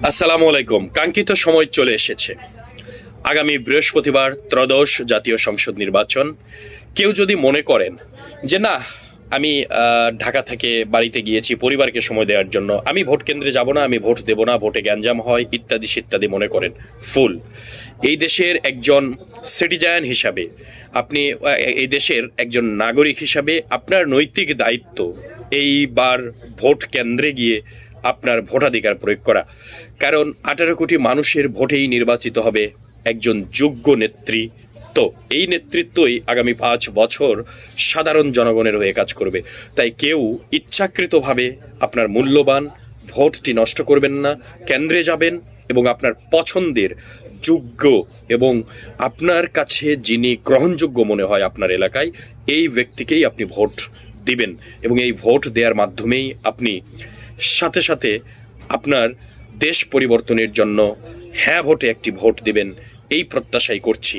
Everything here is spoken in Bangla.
আসসালামু আলাইকুম। কাঙ্ক্ষিত সময় চলে এসেছে। আগামী বৃহস্পতিবার ত্রয়োদশ জাতীয় সংসদ নির্বাচন। কেউ যদি মনে করেন যে না, আমি ঢাকা থেকে বাড়িতে গিয়েছি পরিবারকে সময় দেওয়ার জন্য, আমি ভোট কেন্দ্রে যাব না, আমি ভোট দেব না, ভোটে গ্যাঞ্জাম হয় ইত্যাদি ইত্যাদি মনে করেন, ফুল। এই দেশের একজন সিটিজেন হিসাবে আপনি, এই দেশের একজন নাগরিক হিসাবে আপনার নৈতিক দায়িত্ব এইবার ভোট কেন্দ্রে গিয়ে আপনার ভোটাধিকার প্রয়োগ করা। কারণ 18 কোটি মানুষের ভোটেই নির্বাচিত হবে একজন যোগ্য নেতৃত্ব। এই নেতৃত্বই আগামী 5 বছর সাধারণ জনগণের হয়ে কাজ করবে। তাই কেউ ইচ্ছাকৃতভাবে আপনার মূল্যবান ভোটটি নষ্ট করবেন না। কেন্দ্রে যাবেন এবং আপনার পছন্দের যোগ্য এবং আপনার কাছে যিনি গ্রহণযোগ্য মনে হয় আপনার এলাকায়, এই ব্যক্তিকেই আপনি ভোট দিবেন। এবং এই ভোট দেওয়ার মাধ্যমেই আপনি সাথে সাথে আপনার দেশ পরিবর্তনের জন্য হ্যাঁ ভোটে একটি ভোট দিবেন, এই প্রত্যাশাই করছি।